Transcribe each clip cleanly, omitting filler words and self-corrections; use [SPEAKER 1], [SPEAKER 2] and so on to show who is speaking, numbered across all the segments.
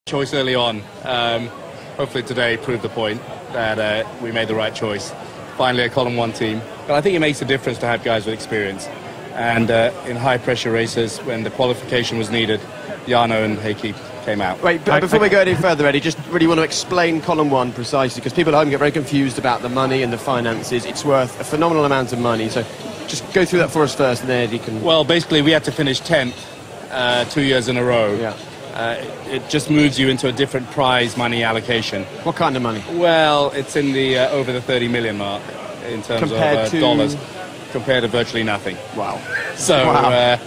[SPEAKER 1] Choice early on. Hopefully today proved the point that we made the right choice. Finally a column 1 team. But I think it makes a difference to have guys with experience. And in high pressure races, when the qualification was needed, Jarno and Heikki came out.
[SPEAKER 2] Wait, but before we go any further, Eddie, just really want to explain column 1 precisely, because people at home get very confused about the money and the finances. It's worth a phenomenal amount of money, so just go through that for us first, and then Eddie can...
[SPEAKER 1] Well, basically we had to finish 10th 2 years in a row.
[SPEAKER 2] Yeah.
[SPEAKER 1] It just moves you into a different prize money allocation.
[SPEAKER 2] What kind of money?
[SPEAKER 1] Well, it's in the over the 30 million mark in terms of dollars, compared to virtually nothing.
[SPEAKER 2] Wow.
[SPEAKER 1] So,
[SPEAKER 2] wow.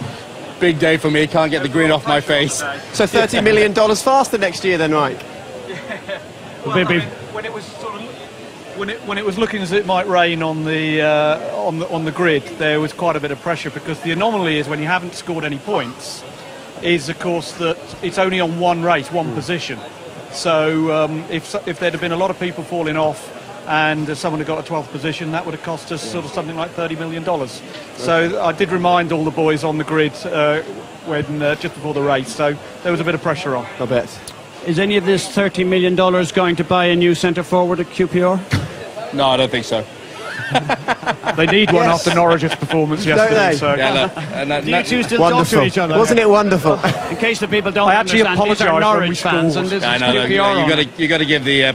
[SPEAKER 1] Big day for me. Can't get the grin off my face.
[SPEAKER 2] So $30 million faster next year then, Mike?
[SPEAKER 3] When it was sort of when it was looking as it might rain on the grid, there was quite a bit of pressure, because the anomaly is when you haven't scored any points is, of course, that it's only on one race, one position. So if there'd have been a lot of people falling off and someone had got a 12th position, that would have cost us sort of something like $30 million. So I did remind all the boys on the grid when just before the race, so there was a bit of pressure on.
[SPEAKER 2] I bet.
[SPEAKER 4] Is any of this $30 million going to buy a new centre forward at QPR?
[SPEAKER 1] No, I don't think so.
[SPEAKER 3] They need one after Norwich's performance yesterday. So.
[SPEAKER 4] Do you two still talk to each other?
[SPEAKER 2] Wasn't it wonderful?
[SPEAKER 4] In case the people don't
[SPEAKER 3] I actually
[SPEAKER 4] understand, these are
[SPEAKER 3] apologise
[SPEAKER 4] Norwich fans, and this is QPR.
[SPEAKER 1] You got to give the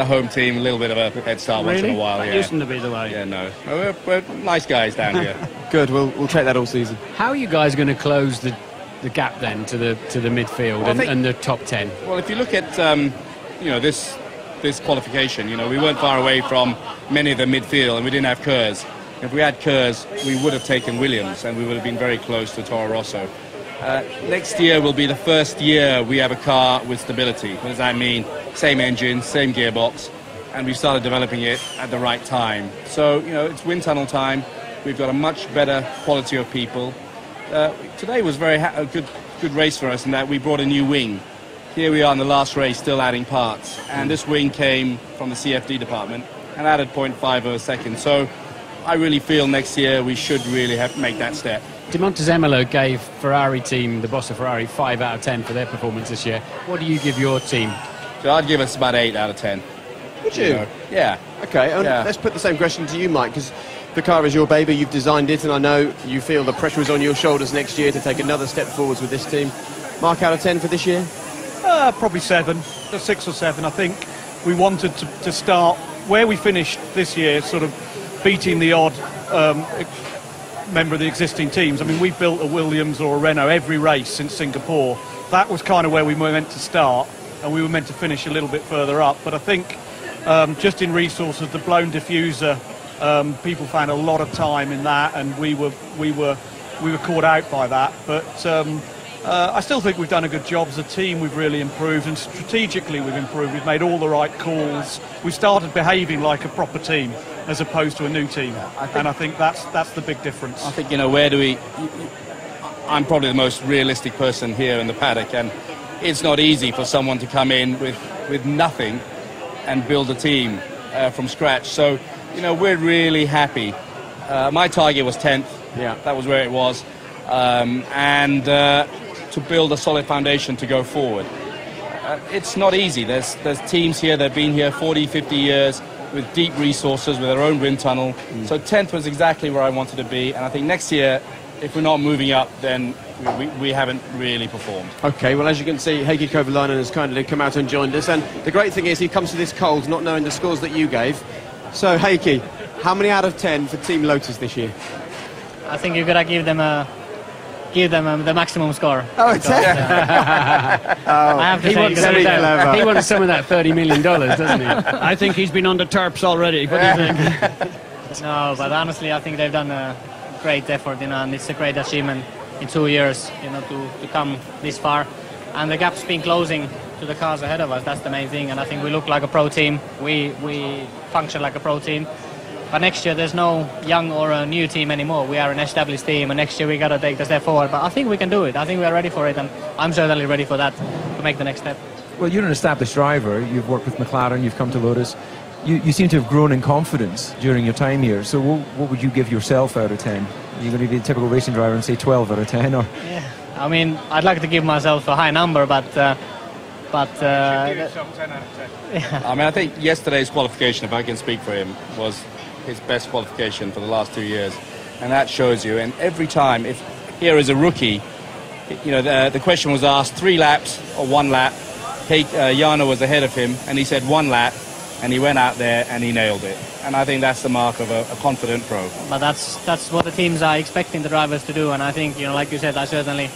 [SPEAKER 1] home team a little bit of a head start once in a while.
[SPEAKER 4] That
[SPEAKER 1] Yeah.
[SPEAKER 4] used to be the way.
[SPEAKER 1] Yeah, no, we're nice guys down here.
[SPEAKER 2] Good. We'll take that all season.
[SPEAKER 5] How are you guys going to close the gap then to the midfield and the top 10?
[SPEAKER 1] Well, if you look at this qualification, we weren't far away from many of the midfield, and we didn't have Kurz. If we had Kurz, we would have taken Williams, and we would have been very close to Toro Rosso. Next year will be the first year we have a car with stability. What does that mean? Same engine, same gearbox, and we've started developing it at the right time. So, it's wind tunnel time. We've got a much better quality of people. Today was a good race for us in that we brought a new wing. Here we are in the last race, still adding parts, and this wing came from the CFD department and added 0.5 of a second. So I really feel next year we should really make that step.
[SPEAKER 5] Di Montezemolo gave Ferrari team, the boss of Ferrari, 5 out of 10 for their performance this year. What do you give your team?
[SPEAKER 1] So I'd give us about 8 out of 10.
[SPEAKER 2] Would you?
[SPEAKER 1] Yeah.
[SPEAKER 2] Okay, let's put the same question to you, Mike, because the car is your baby, you've designed it, and I know you feel the pressure is on your shoulders next year to take another step forwards with this team. Mark out of 10 for this year?
[SPEAKER 3] Probably 7, 6 or 7. I think we wanted to start where we finished this year, sort of beating the odd member of the existing teams. I mean, we've built a Williams or a Renault every race since Singapore. That was kind of where we were meant to start, and we were meant to finish a little bit further up. But I think just in resources, the blown diffuser, people found a lot of time in that, and we were caught out by that. But I still think we've done a good job as a team. We've really improved, and strategically we've improved. We've made all the right calls. We started behaving like a proper team as opposed to a new team, and I think that's the big difference.
[SPEAKER 1] I think, where do we... I'm probably the most realistic person here in the paddock, and it's not easy for someone to come in with nothing and build a team from scratch. So, we're really happy. My target was 10th.
[SPEAKER 2] Yeah.
[SPEAKER 1] That was where it was. And to build a solid foundation to go forward. It's not easy. There's teams here that have been here 40, 50 years with deep resources, with their own wind tunnel. So 10th was exactly where I wanted to be. And I think next year, if we're not moving up, then we haven't really performed.
[SPEAKER 2] Okay, well, as you can see, Heikki Kovalainen has kindly come out and joined us. And the great thing is he comes to this cold, not knowing the scores that you gave. So, Heikki, how many out of 10 for Team Lotus this year?
[SPEAKER 6] I think you've got to give them the maximum score.
[SPEAKER 2] Oh, it's
[SPEAKER 6] I have to say,
[SPEAKER 2] very clever.
[SPEAKER 5] He wants some of that $30 million, doesn't he?
[SPEAKER 4] I think he's been under tarps already. What do you think?
[SPEAKER 6] No, but honestly, I think they've done a great effort, and it's a great achievement in 2 years, to come this far. And the gap's been closing to the cars ahead of us. That's the main thing, and I think we look like a pro team. We function like a pro team. But next year there's no young or a new team anymore. We are an established team, and next year we got to take the step forward. But I think we can do it. I think we are ready for it, and I'm certainly ready for that, to make the next step.
[SPEAKER 7] Well, you're an established driver. You've worked with McLaren, you've come to Lotus. You seem to have grown in confidence during your time here. So what would you give yourself out of 10? Are you going to be a typical racing driver and say 12 out of 10? Or?
[SPEAKER 6] Yeah, I mean, I'd like to give myself a high number, but But
[SPEAKER 1] I mean, I think yesterday's qualification, if I can speak for him, was his best qualification for the last 2 years, and that shows you. And every time, if here is a rookie, you know, the question was asked 3 laps or 1 lap. Jarno was ahead of him, and he said 1 lap, and he went out there and he nailed it. And I think that's the mark of a confident pro.
[SPEAKER 6] But that's what the teams are expecting the drivers to do, and I think, you know, like you said, I certainly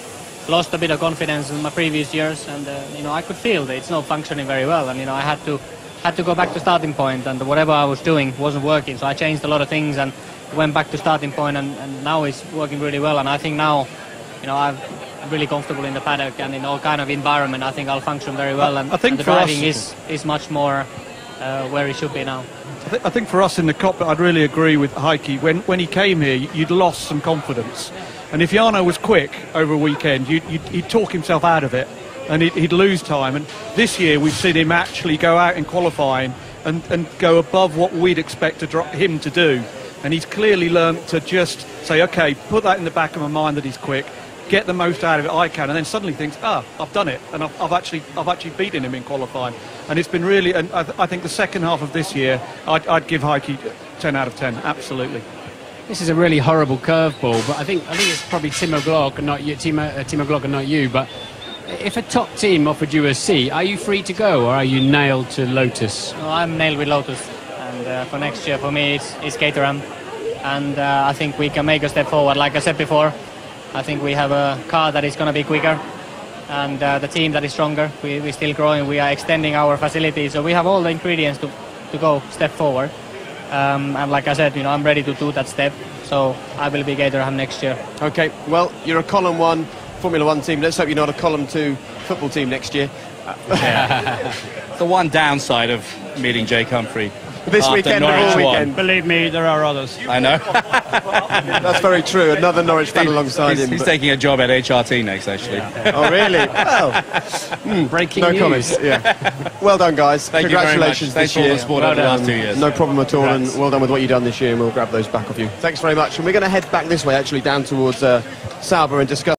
[SPEAKER 6] lost a bit of confidence in my previous years, and you know, I could feel that it's not functioning very well, and you know, I had to go back to starting point, and whatever I was doing wasn't working, so I changed a lot of things and went back to starting point, and now it's working really well. And I think now, you know, I'm really comfortable in the paddock and in all kind of environment. I think I'll function very well, and,
[SPEAKER 3] I think
[SPEAKER 6] the
[SPEAKER 3] for
[SPEAKER 6] driving
[SPEAKER 3] us,
[SPEAKER 6] is much more where it should be now.
[SPEAKER 3] I think for us in the cockpit, I'd really agree with Heikki. When he came here, you'd lost some confidence. And if Jarno was quick over a weekend, he'd talk himself out of it, and he'd lose time. And this year we've seen him actually go out in qualifying and go above what we'd expect him to do. And he's clearly learned to just say, OK, put that in the back of my mind that he's quick, get the most out of it I can, and then suddenly thinks, I've done it, and I've actually beaten him in qualifying. And it's been really, and I think the second half of this year, I'd give Heikki 10 out of 10, absolutely.
[SPEAKER 5] This is a really horrible curveball, but I think it's probably Tim O'Glock and not you, Tim O'Glock and not you. But if a top team offered you a seat, are you free to go, or are you nailed to Lotus?
[SPEAKER 6] No, I'm nailed with Lotus, and for next year for me it's Caterham, and I think we can make a step forward. Like I said before, I think we have a car that is going to be quicker, and the team that is stronger. We're still growing. We are extending our facilities, so we have all the ingredients to go step forward. And like I said, you know, I'm ready to do that step, so I will be Caterham next year.
[SPEAKER 2] OK, well, you're a Column 1 Formula 1 team. Let's hope you're not a Column 2 football team next year.
[SPEAKER 1] The one downside of meeting Jake Humphrey
[SPEAKER 2] This
[SPEAKER 1] after
[SPEAKER 2] weekend or
[SPEAKER 1] Norwich
[SPEAKER 2] all
[SPEAKER 1] won.
[SPEAKER 2] weekend.
[SPEAKER 4] Believe me, there are others.
[SPEAKER 1] I know.
[SPEAKER 2] That's very true. Another Norwich fan alongside him.
[SPEAKER 1] He's taking a job at HRT next, actually.
[SPEAKER 2] Oh, really? Well,
[SPEAKER 5] Breaking
[SPEAKER 2] no
[SPEAKER 5] news.
[SPEAKER 2] comments. Yeah. Well done, guys.
[SPEAKER 1] Thank you very much.
[SPEAKER 2] Congratulations
[SPEAKER 1] Thanks
[SPEAKER 2] this
[SPEAKER 1] for all
[SPEAKER 2] year.
[SPEAKER 1] the support over the last 2 years.
[SPEAKER 2] No problem at all,
[SPEAKER 1] Congrats.
[SPEAKER 2] and well done with what you've done this year, and we'll grab those back off you. Thanks very much. And we're going to head back this way, actually, down towards Sauber and discuss